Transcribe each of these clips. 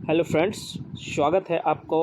Hello friends, स्वागत है आपको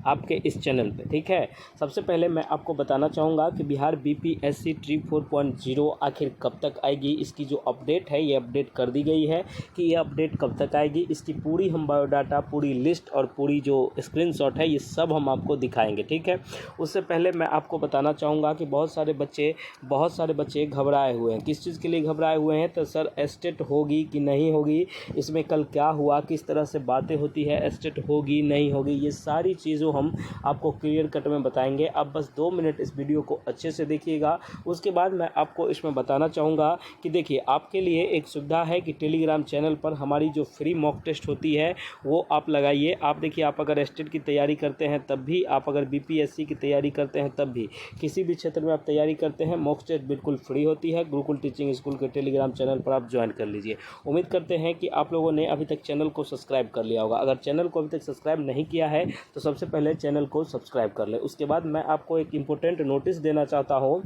आपके इस चैनल पे। ठीक है, सबसे पहले मैं आपको बताना चाहूँगा कि बिहार बीपीएससी ट्री 4.0 आखिर कब तक आएगी। इसकी जो अपडेट है ये अपडेट कर दी गई है कि ये अपडेट कब तक आएगी। इसकी पूरी हम बायोडाटा, पूरी लिस्ट और पूरी जो स्क्रीनशॉट है ये सब हम आपको दिखाएंगे। ठीक है, उससे पहले मैं आपको बताना चाहूँगा कि बहुत सारे बच्चे घबराए हुए हैं। किस चीज़ के लिए घबराए हुए हैं? तो सर एस्टेट होगी कि नहीं होगी, इसमें कल क्या हुआ, किस तरह से बातें होती है, एस्टेट होगी नहीं होगी, ये सारी चीज़ों हम आपको क्लियर कट में बताएंगे। आप बस 2 मिनट इस वीडियो को अच्छे से देखिएगा। उसके बाद मैं आपको इसमें बताना चाहूँगा कि देखिए, आपके लिए एक सुविधा है कि टेलीग्राम चैनल पर हमारी जो फ्री मॉक टेस्ट होती है वो आप लगाइए। आप देखिए, आप अगर एस्टेट की तैयारी करते हैं तब भी, आप अगर बीपीएससी की तैयारी करते हैं तब भी, किसी भी क्षेत्र में आप तैयारी करते हैं, मॉक टेस्ट बिल्कुल फ्री होती है। गुरुकुल टीचिंग स्कूल के टेलीग्राम चैनल पर आप ज्वाइन कर लीजिए। उम्मीद करते हैं कि आप लोगों ने अभी तक चैनल को सब्सक्राइब कर लिया होगा। अगर चैनल को अभी तक सब्सक्राइब नहीं किया है तो सबसे पहले चैनल को सब्सक्राइब कर लें। उसके बाद मैं आपको एक इम्पोर्टेंट नोटिस देना चाहता हूँ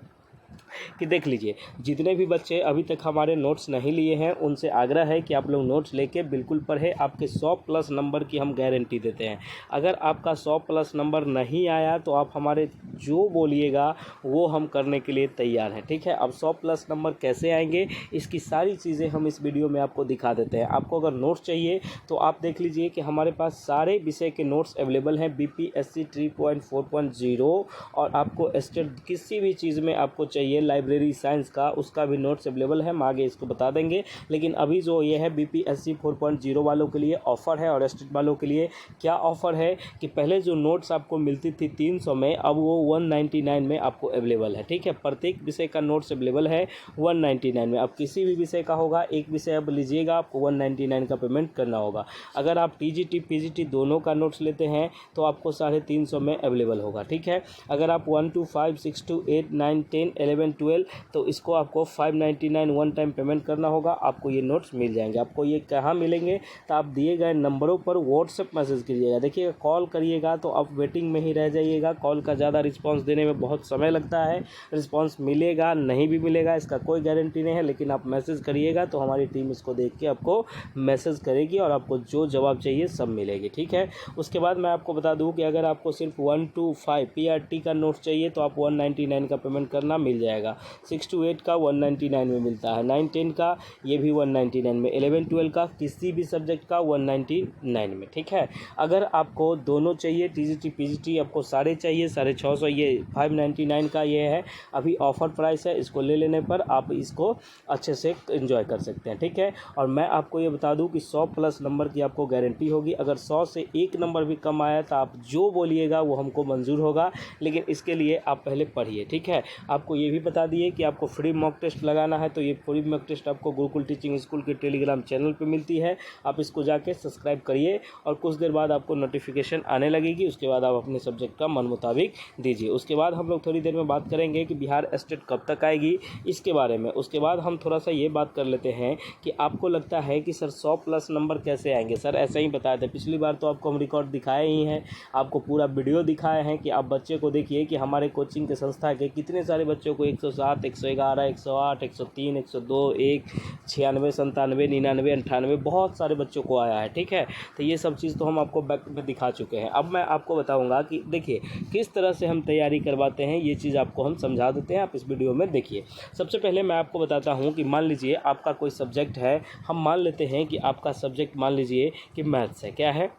कि देख लीजिए, जितने भी बच्चे अभी तक हमारे नोट्स नहीं लिए हैं उनसे आग्रह है कि आप लोग नोट्स लेके बिल्कुल पढ़ें। आपके 100+ नंबर की हम गारंटी देते हैं। अगर आपका 100+ नंबर नहीं आया तो आप हमारे जो बोलिएगा वो हम करने के लिए तैयार हैं। ठीक है, अब 100+ नंबर कैसे आएंगे इसकी सारी चीज़ें हम इस वीडियो में आपको दिखा देते हैं। आपको अगर नोट्स चाहिए तो आप देख लीजिए कि हमारे पास सारे विषय के नोट्स अवेलेबल हैं बीपीएससी 3.4.0। और आपको एस्टेट किसी भी चीज़ में आपको चाहिए, लाइब्रेरी साइंस का, उसका भी नोट्स अवेलेबल है। हम आगे इसको बता देंगे, लेकिन अभी जो ये है बीपीएससी 4.0 वालों के लिए ऑफ़र है। और एस्टेट वालों के लिए क्या ऑफ़र है कि पहले जो नोट्स आपको मिलती थी 300 में, अब वो 199 में आपको अवेलेबल है। ठीक है, प्रत्येक विषय का नोट्स अवेलेबल है 199 में। अब किसी भी विषय का होगा, एक विषय अब लीजिएगा, आपको 199 का पेमेंट करना होगा। अगर आप टीजीटी पीजीटी दोनों का नोट्स लेते हैं तो आपको 350 में अवेलेबल होगा। ठीक है, अगर आप 1 to 5, 6 to 8, 9, 10, 11, 12 तो इसको आपको 599 वन टाइम पेमेंट करना होगा। आपको ये नोट्स मिल जाएंगे। आपको ये कहाँ मिलेंगे? तो आप दिए गए नंबरों पर व्हाट्सएप मैसेज कीजिएगा। देखिएगा, कॉल करिएगा तो आप वेटिंग में ही रह जाइएगा। कॉल का ज़्यादा रिस्पांस देने में बहुत समय लगता है। रिस्पांस मिलेगा नहीं भी मिलेगा इसका कोई गारंटी नहीं है, लेकिन आप मैसेज करिएगा तो हमारी टीम इसको देख के आपको मैसेज करेगी और आपको जो जवाब चाहिए सब मिलेगी। ठीक है, उसके बाद मैं आपको बता दूँ कि अगर आपको सिर्फ 1 to 5 पीआरटी का नोट्स चाहिए तो आप 199 का पेमेंट करना मिल जाएगा। 6 to 8 का 199 में मिलता है, 9, 10 का ये भी 199 में, 11, 12 का किसी भी सब्जेक्ट का 199 में। ठीक है, अगर आपको दोनों चाहिए, टीजीटी पीजीटी आपको सारे चाहिए 650, ये 599 का ये है। अभी ऑफ़र प्राइस है, इसको ले लेने पर आप इसको अच्छे से एंजॉय कर सकते हैं। ठीक है, और मैं आपको ये बता दूं कि 100+ नंबर की आपको गारंटी होगी। अगर 100 से 1 नंबर भी कम आया तो आप जो बोलिएगा वो हमको मंजूर होगा, लेकिन इसके लिए आप पहले पढ़िए। ठीक है, आपको ये भी बता दिए कि आपको फ्री मॉक टेस्ट लगाना है तो ये फ्री मॉक टेस्ट आपको गुरुकुल टीचिंग स्कूल के टेलीग्राम चैनल पे मिलती है। आप इसको जाके सब्सक्राइब करिए और कुछ देर बाद आपको नोटिफिकेशन आने लगेगी। उसके बाद आप अपने सब्जेक्ट का मन मुताबिक दीजिए। उसके बाद हम लोग थोड़ी देर में बात करेंगे कि बिहार एस्टेट कब तक आएगी इसके बारे में। उसके बाद हम थोड़ा सा ये बात कर लेते हैं कि आपको लगता है कि सर 100+ नंबर कैसे आएंगे। सर ऐसे ही बताए थे, पिछली बार तो आपको हम रिकॉर्ड दिखाए ही हैं, आपको पूरा वीडियो दिखाए हैं कि आप बच्चे को देखिए कि हमारे कोचिंग के संस्था के कितने सारे बच्चों को 107, 111, 108, 103, 102, 1, 96, 97, 99, 98 बहुत सारे बच्चों को आया है। ठीक है, तो ये सब चीज़ तो हम आपको बैक में दिखा चुके हैं। अब मैं आपको बताऊंगा कि देखिए किस तरह से हम तैयारी करवाते हैं, ये चीज़ आपको हम समझा देते हैं। आप इस वीडियो में देखिए। सबसे पहले मैं आपको बताता हूँ कि मान लीजिए आपका कोई सब्जेक्ट है, हम मान लेते हैं कि आपका सब्जेक्ट मान लीजिए कि मैथ्स है। क्या है?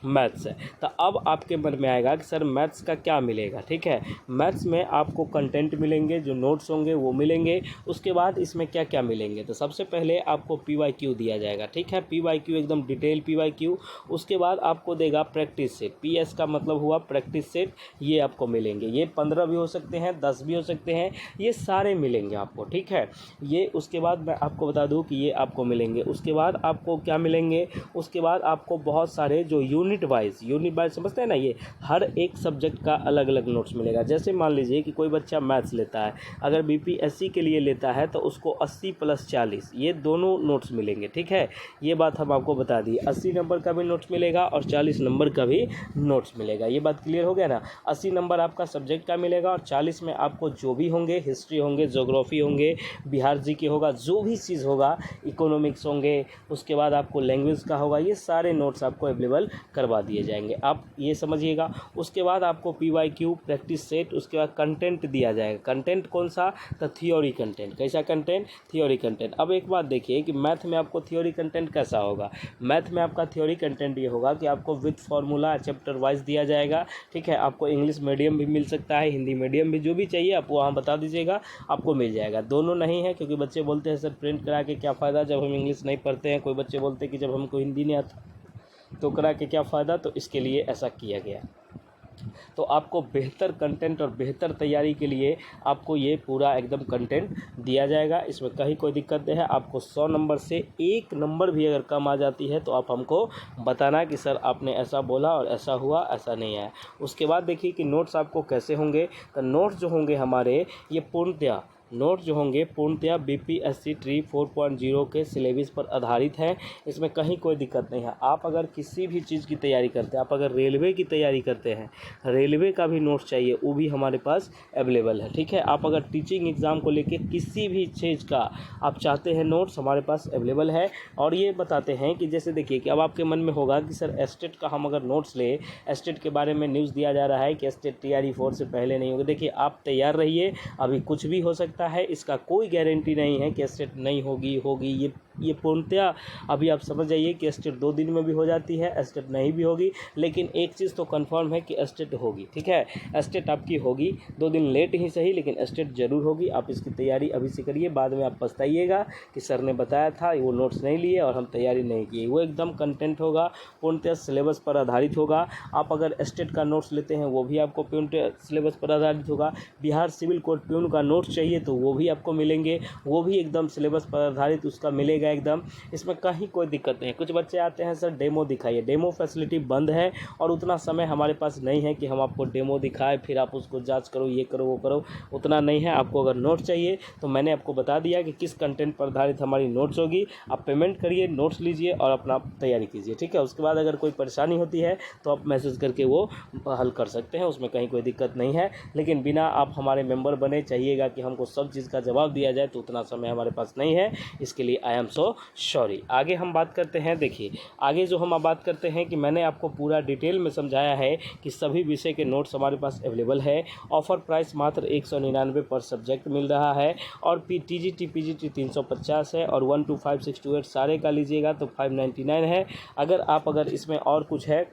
मैथ्स है। तो अब आपके मन में आएगा कि सर मैथ्स का क्या मिलेगा। ठीक है, मैथ्स में आपको कंटेंट मिलेंगे, जो नोट्स होंगे वो मिलेंगे। उसके बाद इसमें क्या क्या मिलेंगे? तो सबसे पहले आपको पीवाईक्यू दिया जाएगा। ठीक है, पीवाईक्यू एकदम डिटेल पीवाईक्यू। उसके बाद आपको देगा प्रैक्टिस सेट। पीएस का मतलब हुआ प्रैक्टिस सेट, ये आपको मिलेंगे। ये 15 भी हो सकते हैं, 10 भी हो सकते हैं, ये सारे मिलेंगे आपको। ठीक है, ये उसके बाद मैं आपको बता दूँ कि ये आपको मिलेंगे। उसके बाद आपको क्या मिलेंगे? उसके बाद आपको बहुत सारे जो यूनिट वाइज समझते हैं ना, ये हर एक सब्जेक्ट का अलग अलग नोट्स मिलेगा। जैसे मान लीजिए कि कोई बच्चा मैथ्स लेता है, अगर बीपीएससी के लिए लेता है तो उसको 80 + 40 ये दोनों नोट्स मिलेंगे, ठीक है। ये बात हम आपको बता दिए, 80 नंबर का भी नोट्स मिलेगा और 40 नंबर का भी नोट्स मिलेगा। ये बात क्लियर हो गया ना। 80 नंबर आपका सब्जेक्ट का मिलेगा और 40 में आपको जो भी होंगे, हिस्ट्री होंगे, ज्योग्राफी होंगे, बिहार जी के होगा, जो भी चीज़ होगा, इकोनॉमिक्स होंगे, उसके बाद आपको लैंग्वेज का होगा, ये सारे नोट्स आपको अवेलेबल करवा दिए जाएंगे। आप ये समझिएगा। उसके बाद आपको PYQ प्रैक्टिस सेट, उसके बाद कंटेंट दिया जाएगा। कंटेंट कौन सा? तो थियोरी कंटेंट। कैसा कंटेंट? Theory content. अब एक बात देखिए कि मैथ में आपको थियोरी कंटेंट कैसा होगा। मैथ में आपका थियोरी कंटेंट ये होगा कि आपको विद फार्मूला चैप्टर वाइज दिया जाएगा, ठीक है। आपको इंग्लिश मीडियम भी मिल सकता है, हिंदी मीडियम भी, जो भी चाहिए आप वहाँ बता दीजिएगा, आपको मिल जाएगा। दोनों नहीं है, क्योंकि बच्चे बोलते हैं सर प्रिंट करा के क्या फ़ायदा जब हम इंग्लिश नहीं पढ़ते हैं। कोई बच्चे बोलते हैं कि जब हमको हिंदी नहीं आता तो करा के क्या फ़ायदा, तो इसके लिए ऐसा किया गया। तो आपको बेहतर कंटेंट और बेहतर तैयारी के लिए आपको ये पूरा एकदम कंटेंट दिया जाएगा। इसमें कहीं कोई दिक्कत नहीं है। आपको 100 नंबर से 1 नंबर भी अगर कम आ जाती है तो आप हमको बताना कि सर आपने ऐसा बोला और ऐसा हुआ, ऐसा नहीं है। उसके बाद देखिए कि नोट्स आपको कैसे होंगे। तो नोट्स जो होंगे हमारे, ये पूर्णतया नोट जो होंगे पूर्णतया बीपीएससी ट्री 4.0 के सिलेबस पर आधारित हैं। इसमें कहीं कोई दिक्कत नहीं है। आप अगर किसी भी चीज़ की तैयारी करते हैं, आप अगर रेलवे की तैयारी करते हैं, रेलवे का भी नोट चाहिए, वो भी हमारे पास अवेलेबल है, ठीक है। आप अगर टीचिंग एग्ज़ाम को लेके किसी भी चीज़ का आप चाहते हैं नोट्स, हमारे पास अवेलेबल है। और ये बताते हैं कि जैसे देखिए कि अब आपके मन में होगा कि सर एस्टेट का हम अगर नोट्स ले, एस्टेट के बारे में न्यूज़ दिया जा रहा है कि एस्टेट TRE 4 से पहले नहीं होगा। देखिए आप तैयार रहिए, अभी कुछ भी हो सकता है, इसका कोई गारंटी नहीं है कि एस्टेट नहीं होगी। ये पूर्णतया अभी आप समझ जाइए कि एस्टेट 2 दिन में भी हो जाती है, एस्टेट नहीं भी होगी, लेकिन एक चीज़ तो कंफर्म है कि एस्टेट होगी, ठीक है। एस्टेट आपकी होगी, 2 दिन लेट ही सही, लेकिन एस्टेट ज़रूर होगी। आप इसकी तैयारी अभी से करिए, बाद में आप पछताइएगा कि सर ने बताया था, वो नोट्स नहीं लिए और हम तैयारी नहीं किए। वो एकदम कंटेंट होगा, पूर्णतः सिलेबस पर आधारित होगा। आप अगर एस्टेट का नोट्स लेते हैं वो भी आपको पूर्णतः सिलेबस पर आधारित होगा। बिहार सिविल कोड प्यून का नोट्स चाहिए तो वो भी आपको मिलेंगे, वो भी एकदम सिलेबस पर आधारित उसका मिलेगा एकदम। इसमें कहीं कोई दिक्कत नहीं है। कुछ बच्चे आते हैं सर डेमो दिखाइए, डेमो फैसिलिटी बंद है और उतना समय हमारे पास नहीं है कि हम आपको डेमो दिखाएं, फिर आप उसको जांच करो, ये करो, वो करो, उतना नहीं है। आपको अगर नोट चाहिए तो मैंने आपको बता दिया कि किस कंटेंट पर आधारित हमारी नोट्स होगी। आप पेमेंट करिए, नोट्स लीजिए और अपना तैयारी कीजिए, ठीक है। उसके बाद अगर कोई परेशानी होती है तो आप मैसेज करके वो हल कर सकते हैं, उसमें कहीं कोई दिक्कत नहीं है। लेकिन बिना आप हमारे मेंबर बने चाहिएगा कि हमको सब चीज़ का जवाब दिया जाए तो उतना समय हमारे पास नहीं है। इसके लिए आई एम सो सॉरी। आगे हम बात करते हैं। देखिए आगे जो हम बात करते हैं कि मैंने आपको पूरा डिटेल में समझाया है कि सभी विषय के नोट्स हमारे पास अवेलेबल है। ऑफर प्राइस मात्र 199 पर सब्जेक्ट मिल रहा है और TGT PGT 350 है और 1 to 5 6 to 8 सारे का लीजिएगा तो 599 है। अगर इसमें और कुछ है,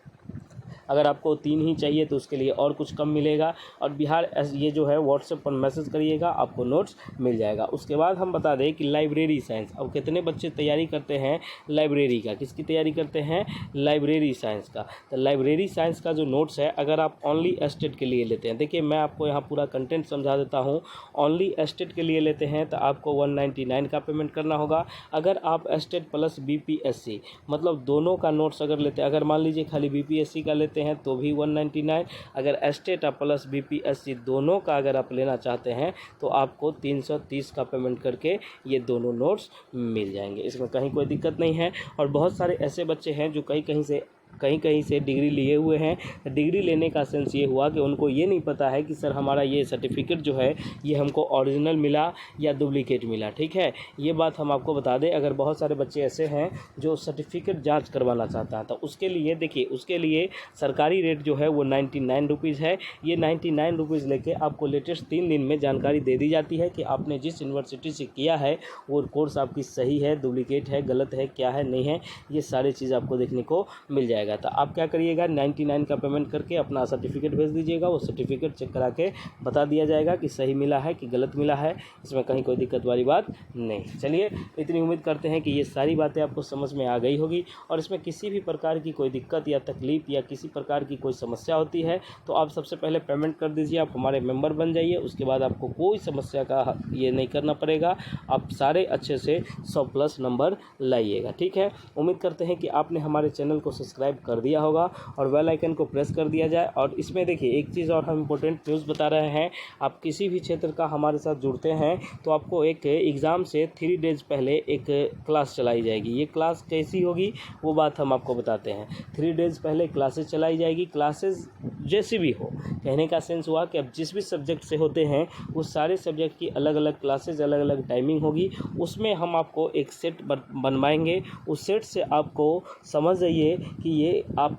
अगर आपको 3 ही चाहिए तो उसके लिए और कुछ कम मिलेगा। और बिहार ये जो है व्हाट्सएप पर मैसेज करिएगा, आपको नोट्स मिल जाएगा। उसके बाद हम बता दें कि लाइब्रेरी साइंस, अब कितने बच्चे तैयारी करते हैं लाइब्रेरी का, किसकी तैयारी करते हैं? लाइब्रेरी साइंस का। तो लाइब्रेरी साइंस का जो नोट्स है, अगर आप ओनली एस्टेट के लिए लेते हैं, देखिए मैं आपको यहाँ पूरा कंटेंट समझा देता हूँ। ओनली एस्टेट के लिए लेते हैं तो आपको 199 का पेमेंट करना होगा। अगर आप एस्टेट प्लस BPSC मतलब दोनों का नोट्स अगर लेते हैं, अगर मान लीजिए खाली BPSC का लेते हैं तो भी 199, अगर एस्टेट प्लस BPSC दोनों का अगर आप लेना चाहते हैं तो आपको 330 का पेमेंट करके ये दोनों नोट्स मिल जाएंगे। इसमें कहीं कोई दिक्कत नहीं है। और बहुत सारे ऐसे बच्चे हैं जो कहीं से डिग्री लिए हुए हैं। डिग्री लेने का सेंस ये हुआ कि उनको ये नहीं पता है कि सर हमारा ये सर्टिफिकेट जो है ये हमको ओरिजिनल मिला या डुप्लीकेट मिला, ठीक है। ये बात हम आपको बता दें। अगर बहुत सारे बच्चे ऐसे हैं जो सर्टिफिकेट जांच करवाना चाहता है तो उसके लिए देखिए, उसके लिए सरकारी रेट जो है वो 99 रुपीज़ है। ये 99 रुपीज़ लेके आपको लेटेस्ट 3 दिन में जानकारी दे दी जाती है कि आपने जिस यूनिवर्सिटी से किया है वो कोर्स आपकी सही है, डुप्लीकेट है, गलत है, क्या है, नहीं है, ये सारी चीज़ आपको देखने को मिल जाएगा। तो आप क्या करिएगा, 99 का पेमेंट करके अपना सर्टिफिकेट भेज दीजिएगा। वो सर्टिफिकेट चेक करा के बता दिया जाएगा कि सही मिला है कि गलत मिला है। इसमें कहीं कोई दिक्कत वाली बात नहीं। चलिए, इतनी उम्मीद करते हैं कि ये सारी बातें आपको समझ में आ गई होगी। और इसमें किसी भी प्रकार की कोई दिक्कत या तकलीफ़ या किसी प्रकार की कोई समस्या होती है तो आप सबसे पहले पेमेंट कर दीजिए, आप हमारे मेंबर बन जाइए। उसके बाद आपको कोई समस्या का ये नहीं करना पड़ेगा। आप सारे अच्छे से 100+ नंबर लाइएगा, ठीक है। उम्मीद करते हैं कि आपने हमारे चैनल को सब्सक्राइब सब्सक्राइब कर दिया होगा और बेल आइकन को प्रेस कर दिया जाए। और इसमें देखिए एक चीज़ और हम इम्पोर्टेंट न्यूज़ बता रहे हैं, आप किसी भी क्षेत्र का हमारे साथ जुड़ते हैं तो आपको एक एग्ज़ाम से 3 डेज़ पहले एक क्लास चलाई जाएगी। ये क्लास कैसी होगी वो बात हम आपको बताते हैं। 3 डेज़ पहले क्लासेस चलाई जाएगी। क्लासेस जैसी भी हो, कहने का सेंस हुआ कि अब जिस भी सब्जेक्ट से होते हैं उस सारे सब्जेक्ट की अलग अलग क्लासेस, अलग अलग टाइमिंग होगी। उसमें हम आपको एक सेट बनवाएंगे। उस सेट से आपको समझ जाइए कि ये आप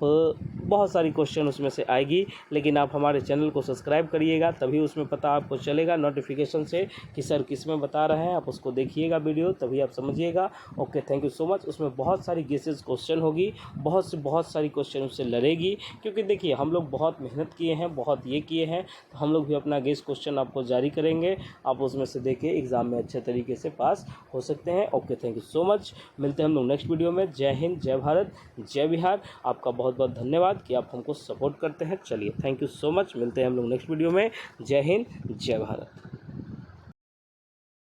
बहुत सारी क्वेश्चन उसमें से आएगी, लेकिन आप हमारे चैनल को सब्सक्राइब करिएगा तभी उसमें पता आपको चलेगा नोटिफिकेशन से कि सर किस में बता रहे हैं। आप उसको देखिएगा वीडियो, तभी आप समझिएगा। Okay, thank you so much. उसमें बहुत सारी गेसेस क्वेश्चन होगी, बहुत सारी क्वेश्चन उससे लड़ेगी, क्योंकि देखिए हम लोग बहुत मेहनत किए हैं, बहुत ये किए हैं, तो हम लोग भी अपना गेस क्वेश्चन आपको जारी करेंगे। आप उसमें से देखिए एग्ज़ाम में अच्छे तरीके से पास हो सकते हैं। Okay, thank you so much. मिलते हैं हम लोग नेक्स्ट वीडियो में। जय हिंद, जय भारत, जय बिहार। आपका बहुत बहुत धन्यवाद कि आप हमको सपोर्ट करते हैं। चलिए, थैंक यू सो मच। मिलते हैं हम लोग नेक्स्ट वीडियो में। जय हिंद, जय भारत।